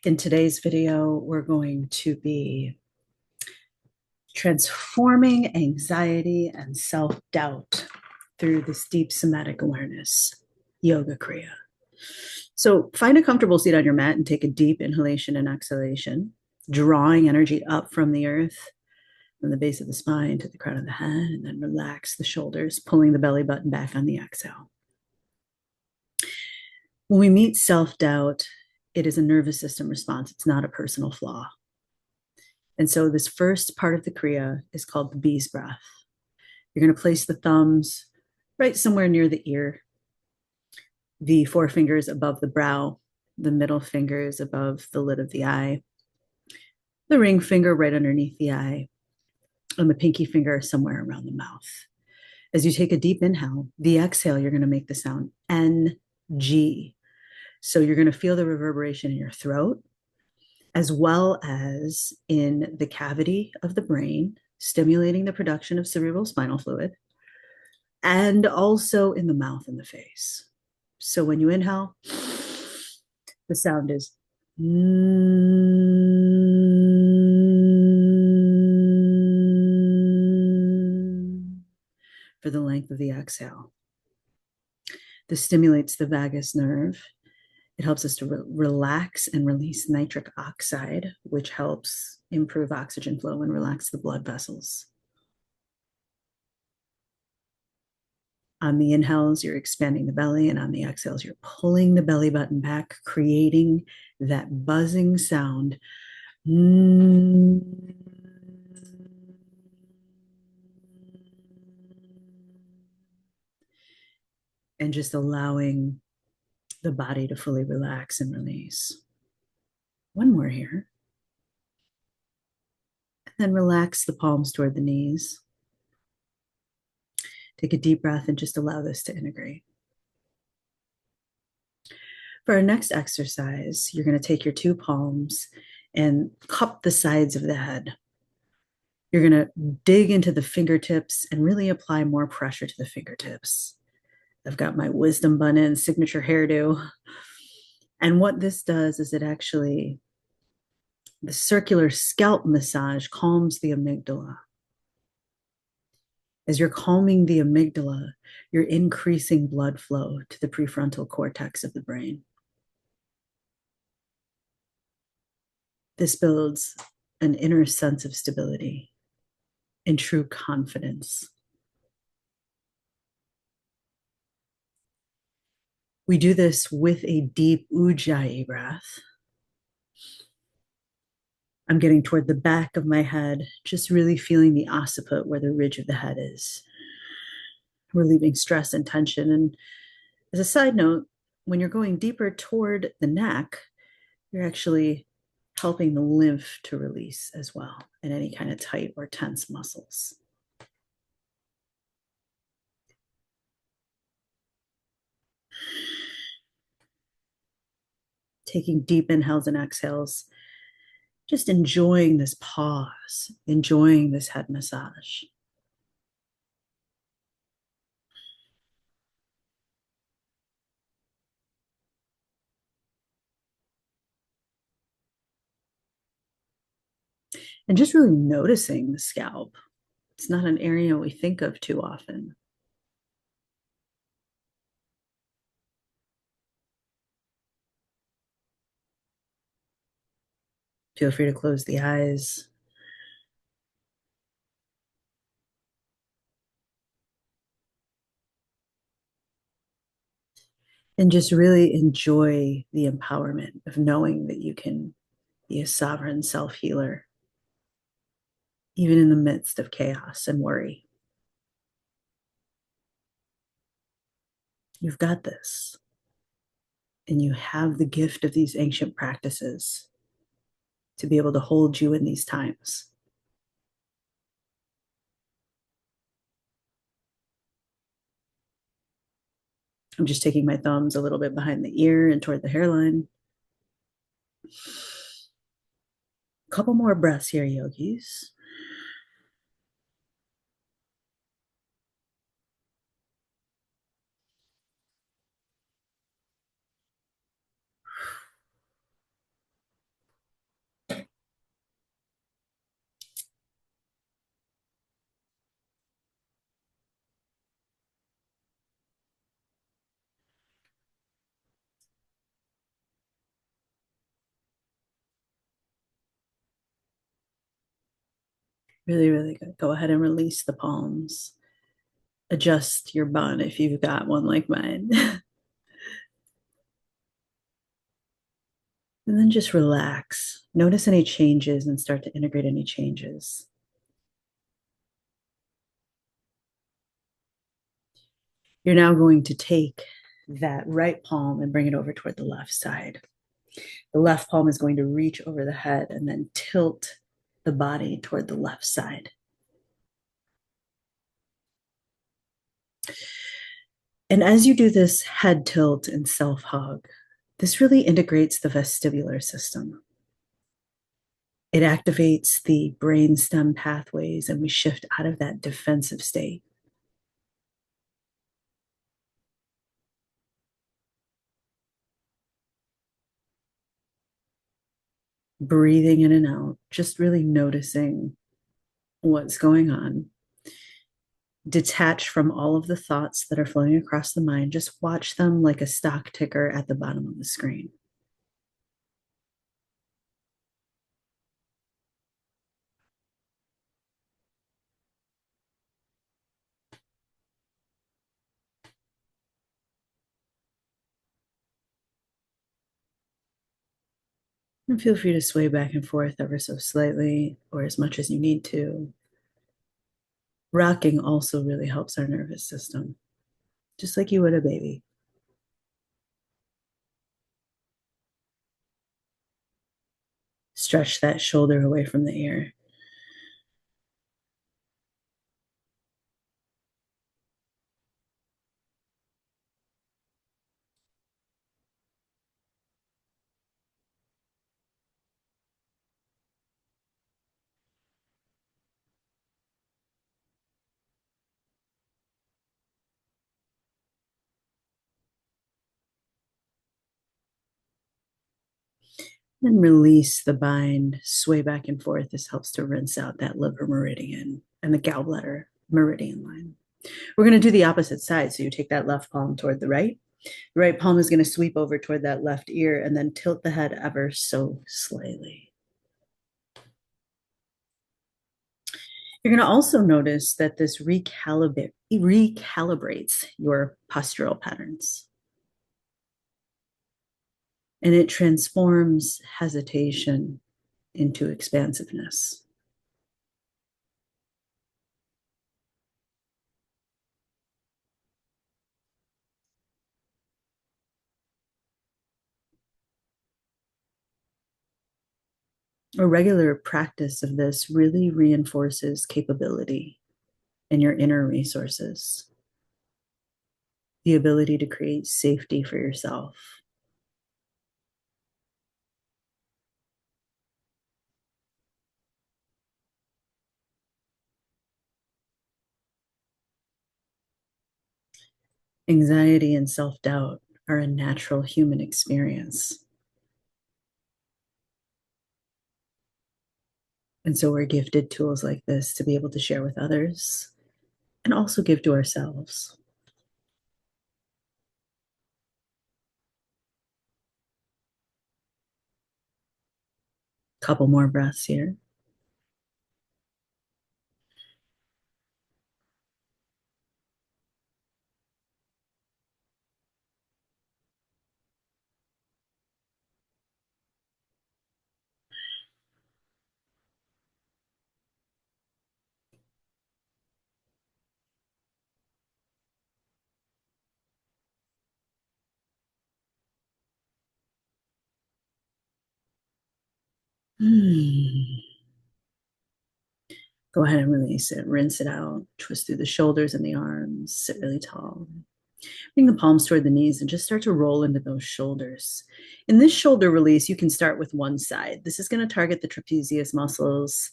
In today's video, we're going to be transforming anxiety and self-doubt through this deep somatic awareness, yoga kriya. So find a comfortable seat on your mat and take a deep inhalation and exhalation, drawing energy up from the earth, from the base of the spine to the crown of the head, and then relax the shoulders, pulling the belly button back on the exhale. When we meet self-doubt, it is a nervous system response. It's not a personal flaw. And so this first part of the Kriya is called the bee's breath. You're going to place the thumbs right somewhere near the ear, the forefingers above the brow, the middle fingers above the lid of the eye, the ring finger right underneath the eye, and the pinky finger somewhere around the mouth. As you take a deep inhale, the exhale, you're going to make the sound NG. So you're going to feel the reverberation in your throat, as well as in the cavity of the brain, stimulating the production of cerebrospinal fluid, and also in the mouth and the face. So when you inhale, the sound is for the length of the exhale. This stimulates the vagus nerve. It helps us to relax and release nitric oxide, which helps improve oxygen flow and relax the blood vessels. On the inhales, you're expanding the belly, and on the exhales, you're pulling the belly button back, creating that buzzing sound. And just allowing the body to fully relax and release. One more here. And then relax the palms toward the knees. Take a deep breath and just allow this to integrate. For our next exercise, you're going to take your two palms and cup the sides of the head. You're going to dig into the fingertips and really apply more pressure to the fingertips. I've got my wisdom bun in, signature hairdo. And what this does is the circular scalp massage calms the amygdala. As you're calming the amygdala, you're increasing blood flow to the prefrontal cortex of the brain. This builds an inner sense of stability and true confidence. We do this with a deep ujjayi breath. I'm getting toward the back of my head, just really feeling the occiput where the ridge of the head is. Relieving stress and tension. And as a side note, when you're going deeper toward the neck, you're actually helping the lymph to release as well, and any kind of tight or tense muscles. Taking deep inhales and exhales, just enjoying this pause, enjoying this head massage. And just really noticing the scalp. It's not an area we think of too often. Feel free to close the eyes. And just really enjoy the empowerment of knowing that you can be a sovereign self-healer, even in the midst of chaos and worry. You've got this. And you have the gift of these ancient practices to be able to hold you in these times. I'm just taking my thumbs a little bit behind the ear and toward the hairline. A couple more breaths here, yogis. Really, really good. Go ahead and release the palms. Adjust your bun if you've got one like mine. And then just relax. Notice any changes and start to integrate any changes. You're now going to take that right palm and bring it over toward the left side. The left palm is going to reach over the head and then tilt the body toward the left side. And as you do this head tilt and self hug, this really integrates the vestibular system. It activates the brainstem pathways, and we shift out of that defensive state. Breathing in and out, just really noticing what's going on. Detach from all of the thoughts that are flowing across the mind. Just watch them like a stock ticker at the bottom of the screen. And feel free to sway back and forth ever so slightly or as much as you need to. Rocking also really helps our nervous system, just like you would a baby. Stretch that shoulder away from the ear. Then release the bind, sway back and forth. This helps to rinse out that liver meridian and the gallbladder meridian line. We're going to do the opposite side. So you take that left palm toward the right. The right palm is going to sweep over toward that left ear and then tilt the head ever so slightly. You're going to also notice that this recalibrates your postural patterns. And it transforms hesitation into expansiveness. A regular practice of this really reinforces capability and your inner resources, the ability to create safety for yourself. Anxiety and self doubt are a natural human experience. And so we're gifted tools like this to be able to share with others and also give to ourselves. Couple more breaths here. Go ahead and release it. Rinse it out. Twist through the shoulders and the arms. Sit really tall. Bring the palms toward the knees and just start to roll into those shoulders. In this shoulder release, you can start with one side. This is going to target the trapezius muscles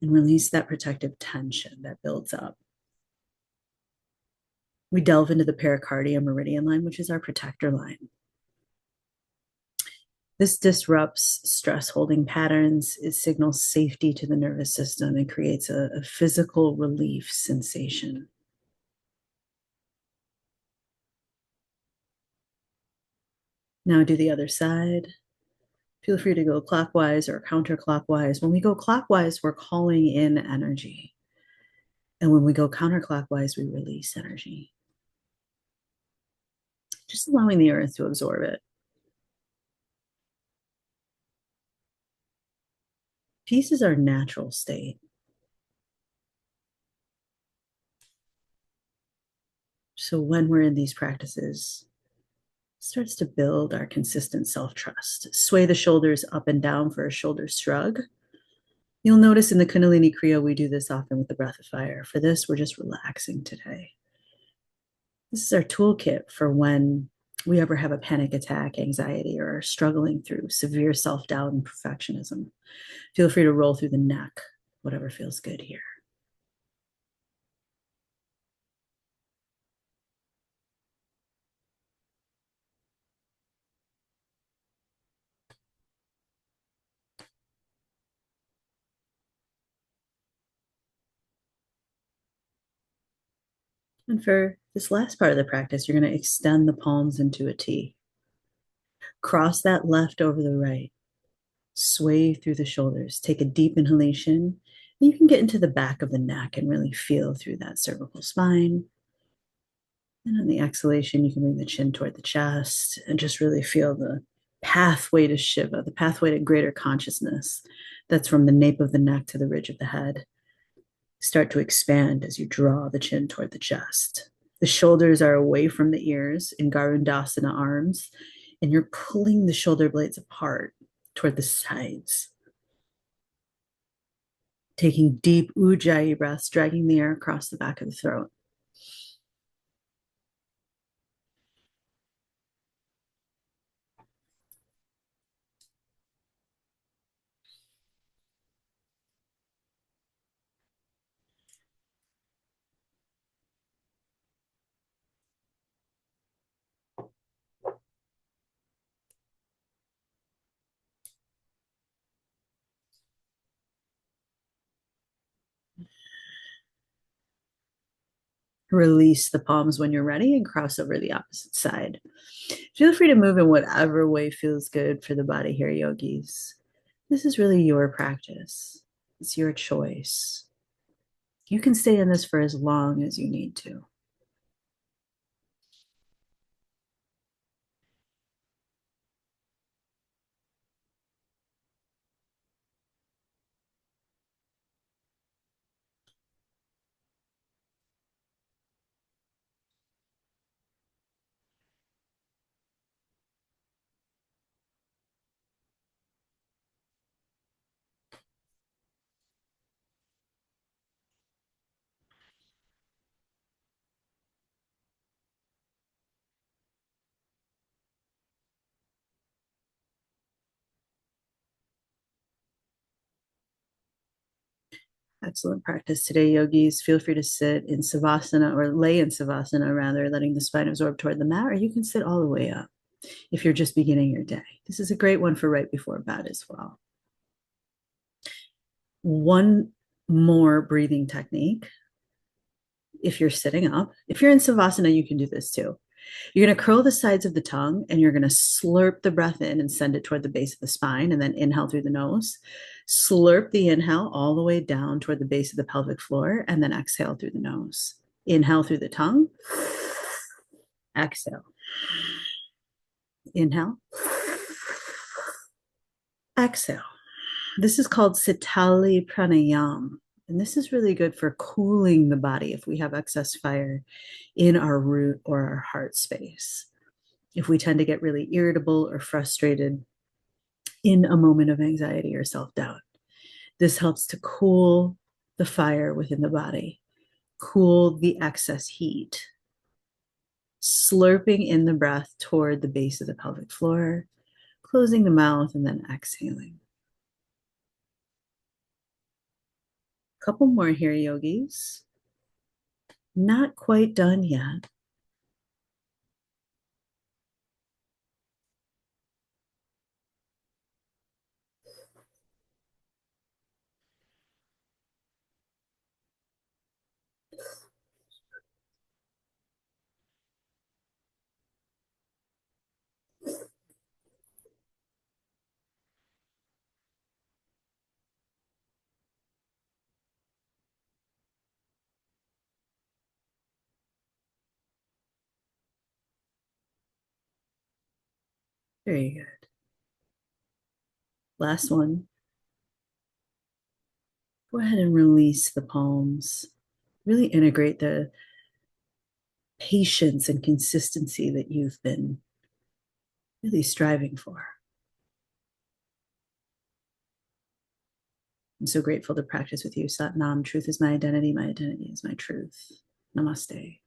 and release that protective tension that builds up. We delve into the pericardium meridian line, which is our protector line. This disrupts stress holding patterns. It signals safety to the nervous system and creates a physical relief sensation. Now do the other side. Feel free to go clockwise or counterclockwise. When we go clockwise, we're calling in energy. And when we go counterclockwise, we release energy, just allowing the earth to absorb it. Peace is our natural state. So when we're in these practices, it starts to build our consistent self-trust. Sway the shoulders up and down for a shoulder shrug. You'll notice in the Kundalini Kriya, we do this often with the breath of fire. For this, we're just relaxing today. This is our toolkit for when we ever have a panic attack, anxiety, or are struggling through severe self-doubt and perfectionism. Feel free to roll through the neck, whatever feels good here. And for this last part of the practice, you're going to extend the palms into a T. Cross that left over the right. Sway through the shoulders. Take a deep inhalation. And you can get into the back of the neck and really feel through that cervical spine. And on the exhalation, you can bring the chin toward the chest and just really feel the pathway to Shiva, the pathway to greater consciousness. That's from the nape of the neck to the ridge of the head. Start to expand as you draw the chin toward the chest. The shoulders are away from the ears in Garudasana arms, and you're pulling the shoulder blades apart toward the sides. Taking deep ujjayi breaths, dragging the air across the back of the throat. Release the palms when you're ready and cross over the opposite side. Feel free to move in whatever way feels good for the body here, yogis. This is really your practice. It's your choice. You can stay in this for as long as you need to. Excellent practice today, yogis. Feel free to sit in savasana or lay in savasana, rather, letting the spine absorb toward the mat, or you can sit all the way up if you're just beginning your day. This is a great one for right before bed as well. One more breathing technique. If you're sitting up, if you're in savasana, you can do this too. You're going to curl the sides of the tongue and you're going to slurp the breath in and send it toward the base of the spine, and then inhale through the nose. Slurp the inhale all the way down toward the base of the pelvic floor, and then exhale through the nose. Inhale through the tongue. Exhale. Inhale. Exhale. This is called Sitali Pranayam. And this is really good for cooling the body if we have excess fire in our root or our heart space. If we tend to get really irritable or frustrated in a moment of anxiety or self-doubt, this helps to cool the fire within the body, cool the excess heat. Slurping in the breath toward the base of the pelvic floor, closing the mouth, and then exhaling. Couple more here, yogis. Not quite done yet. Very good. Last one. Go ahead and release the palms. Really integrate the patience and consistency that you've been really striving for. I'm so grateful to practice with you. Sat Nam, truth is my identity is my truth. Namaste.